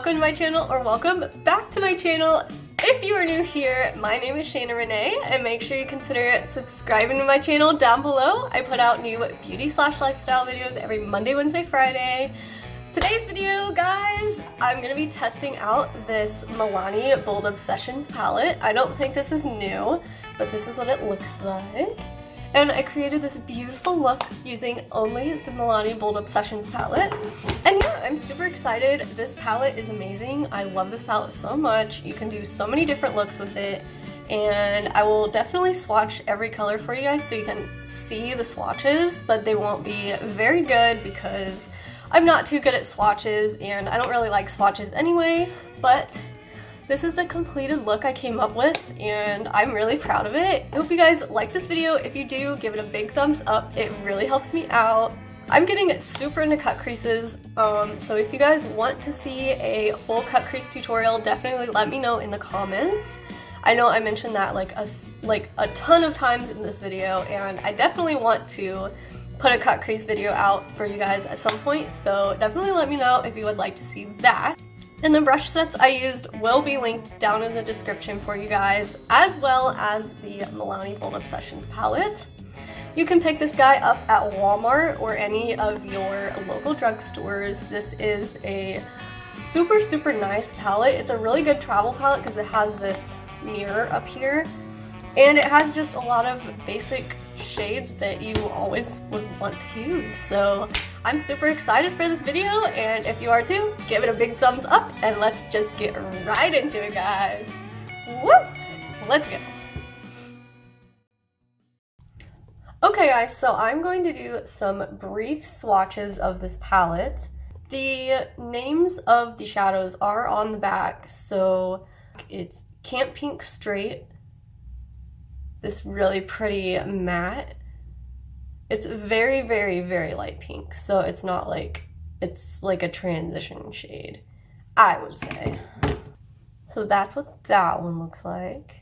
welcome to my channel, or welcome back to my channel. If you are new here, my name is Shayna Renee, and make sure you consider subscribing to my channel down below. I put out new beauty/lifestyle videos every Monday, Wednesday, Friday. Today's video, guys, I'm gonna be testing out this Milani Bold Obsessions palette. I don't think this is new, but this is what it looks like. And I created this beautiful look using only the Milani Bold Obsessions palette. And yeah, I'm super excited. This palette is amazing. I love this palette so much. You can do so many different looks with it. And I will definitely swatch every color for you guys so you can see the swatches, but they won't be very good because I'm not too good at swatches and I don't really like swatches anyway, but this is the completed look I came up with and I'm really proud of it. I hope you guys like this video. If you do, give it a big thumbs up. It really helps me out. I'm getting super into cut creases, so if you guys want to see a full cut crease tutorial, definitely let me know in the comments. I know I mentioned that like a ton of times in this video, and I definitely want to put a cut crease video out for you guys at some point, so definitely let me know if you would like to see that. And the brush sets I used will be linked down in the description for you guys, as well as the Milani Bold Obsessions palette. You can pick this guy up at Walmart or any of your local drugstores. This is a super nice palette. It's a really good travel palette because it has this mirror up here, and it has just a lot of basic shades that you always would want to use. So I'm super excited for this video, and if you are too, give it a big thumbs up and let's just get right into it, guys. Woo! Let's go. Okay guys, so I'm going to do some brief swatches of this palette. The names of the shadows are on the back, so it's Camp Pink Straight, this really pretty matte. It's very light pink, so it's not like, it's like a transition shade, I would say. So that's what that one looks like.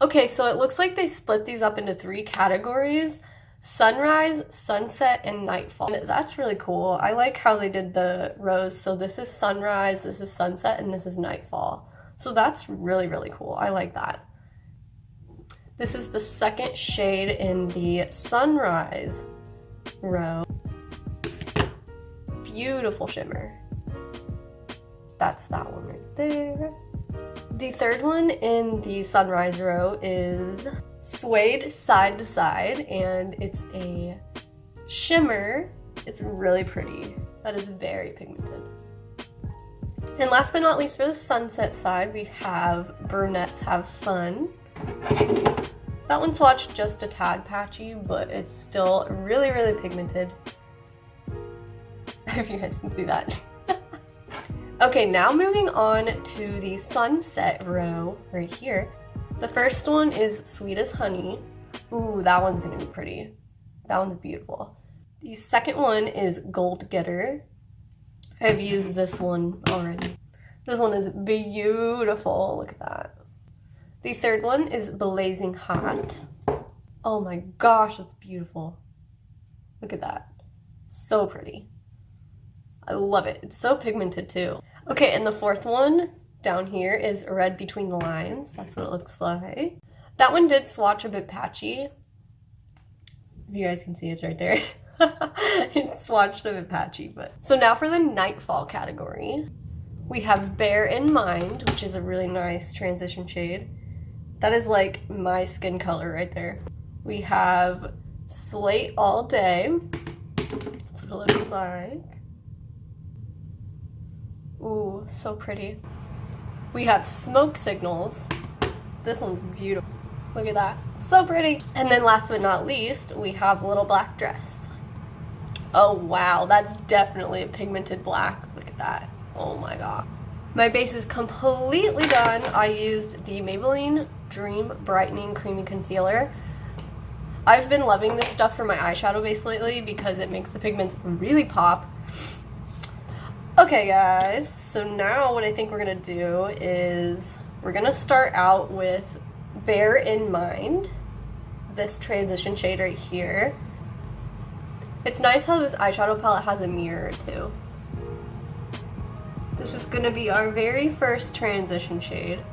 Okay, so it looks like they split these up into 3 categories: sunrise, sunset, and nightfall. And that's really cool. I like how they did the rows. So this is sunrise, this is sunset, and this is nightfall. So that's really cool. I like that. This is the second shade in the sunrise row. Beautiful shimmer. That's that one right there. The third one in the sunrise row is Suede Side to Side, and it's a shimmer. It's really pretty. That is very pigmented. And last but not least, for the sunset side, we have Brunettes Have Fun. That one swatched just a tad patchy, but it's still really pigmented. If you guys can see that. Okay, now moving on to the sunset row right here. The first one is Sweet as Honey. Ooh, that one's gonna be pretty. That one's beautiful. The second one is Gold Getter. I've used this one already. This one is beautiful, look at that. The third one is Blazing Hot. Oh my gosh, that's beautiful. Look at that. So pretty. I love it. It's so pigmented too. Okay, and the fourth one down here is Red Between the Lines. That's what it looks like. That one did swatch a bit patchy. If you guys can see, it's right there. It swatched a bit patchy, but. So now for the nightfall category. We have Bear in Mind, which is a really nice transition shade. That is like my skin color right there. We have Slate All Day. That's what it looks like. Ooh, so pretty. We have Smoke Signals. This one's beautiful. Look at that. So pretty. And then last but not least, we have Little Black Dress. Oh wow, that's definitely a pigmented black. Look at that. Oh my god. My base is completely done. I used the Maybelline Dream Brightening Creamy Concealer. I've been loving this stuff for my eyeshadow base lately because it makes the pigments really pop. Okay guys, so now what I think we're gonna do is we're gonna start out with Bear in Mind, this transition shade right here. It's nice how this eyeshadow palette has a mirror too. This is gonna be our very first transition shade.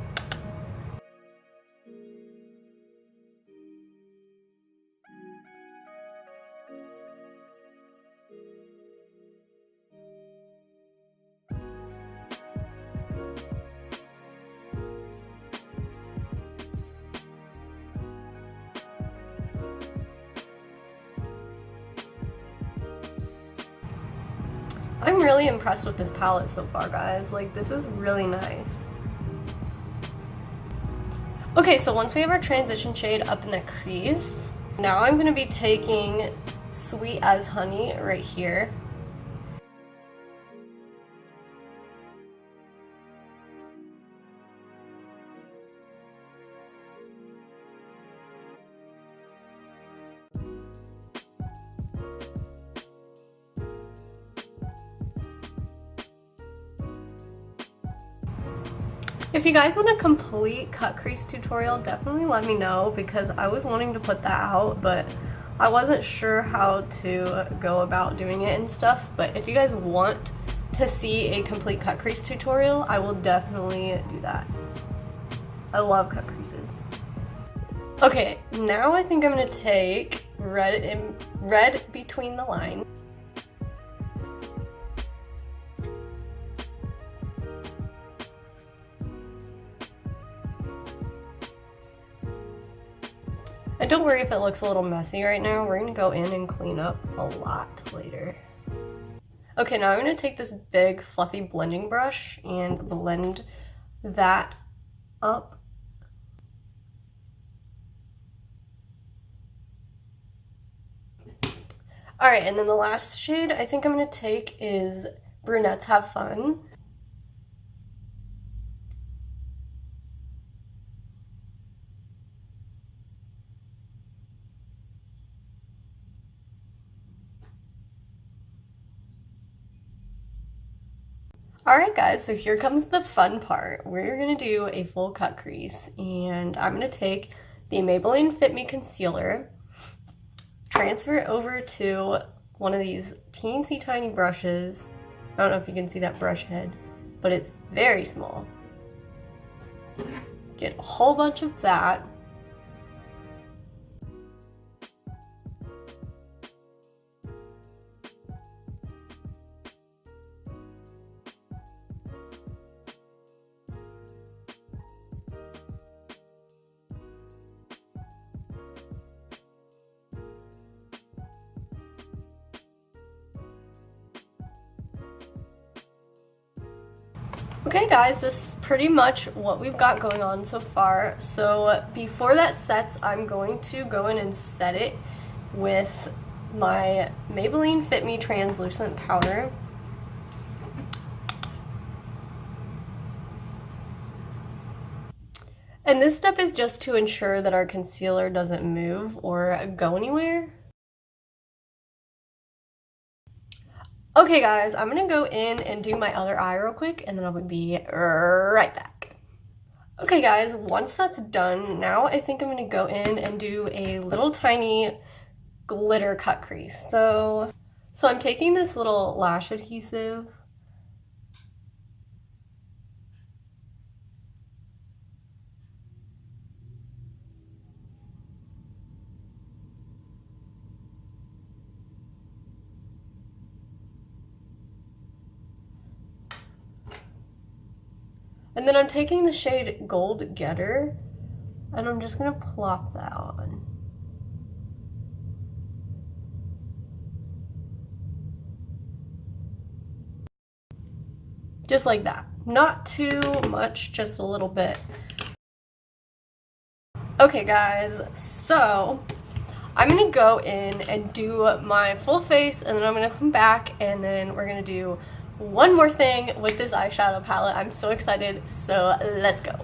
I'm really impressed with this palette so far, guys. Like, this is really nice. Okay, so once we have our transition shade up in the crease, now I'm going to be taking Sweet as Honey right here. If you guys want a complete cut crease tutorial, definitely let me know, because I was wanting to put that out, but I wasn't sure how to go about doing it and stuff. But if you guys want to see a complete cut crease tutorial, I will definitely do that. I love cut creases. Okay, now I think I'm gonna take red between the line. And don't worry if it looks a little messy right now. We're gonna go in and clean up a lot later. Okay, now I'm gonna take this big fluffy blending brush and blend that up. All right, and then the last shade I think I'm gonna take is Brunettes Have Fun. Alright guys, so here comes the fun part. We're going to do a full cut crease, and I'm going to take the Maybelline Fit Me Concealer, transfer it over to one of these teensy tiny brushes. I don't know if you can see that brush head, but it's very small. Get a whole bunch of that. Okay guys, this is pretty much what we've got going on so far. So before that sets, I'm going to go in and set it with my Maybelline Fit Me translucent powder. And this step is just to ensure that our concealer doesn't move or go anywhere. Okay guys, I'm gonna go in and do my other eye real quick, and then I'll be right back. Okay guys, once that's done, now I think I'm gonna go in and do a little tiny glitter cut crease. So I'm taking this little lash adhesive, and then I'm taking the shade Gold Getter, and I'm just gonna plop that on. Just like that. Not too much, just a little bit. Okay guys, so I'm gonna go in and do my full face, and then I'm gonna come back, and then we're gonna do one more thing with this eyeshadow palette. I'm so excited, so let's go.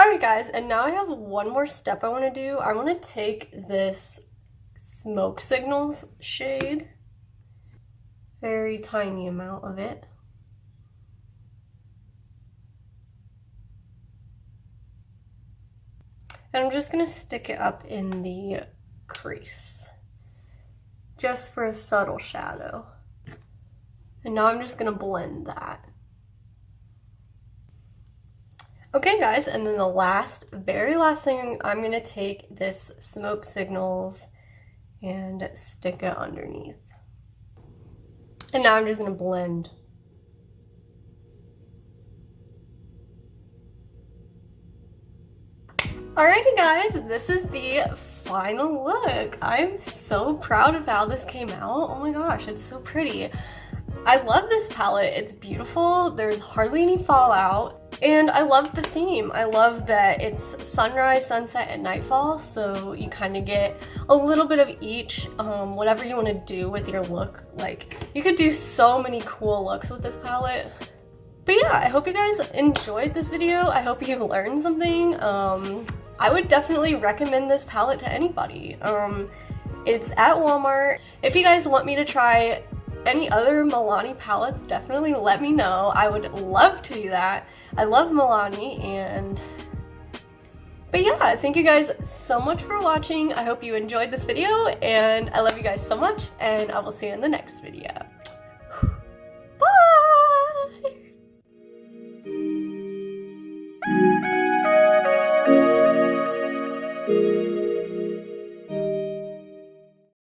Alright guys, and now I have one more step I want to do. I want to take this Smoke Signals shade, very tiny amount of it, and I'm just going to stick it up in the crease. just for a subtle shadow. And now I'm just gonna blend that. Okay guys, and then the very last thing, I'm gonna take this Smoke Signals and stick it underneath. And now I'm just gonna blend. Alrighty guys, this is the final look. I'm so proud of how this came out. Oh my gosh, it's so pretty. I love this palette. It's beautiful. There's hardly any fallout. And I love the theme. I love that it's sunrise, sunset, and nightfall, so you kind of get a little bit of each, whatever you want to do with your look. Like, you could do so many cool looks with this palette. But yeah, I hope you guys enjoyed this video. I hope you've learned something. I would definitely recommend this palette to anybody. It's at Walmart. If you guys want me to try any other Milani palettes, definitely let me know. I would love to do that. I love Milani, but yeah, thank you guys so much for watching. I hope you enjoyed this video, and I love you guys so much, and I will see you in the next video.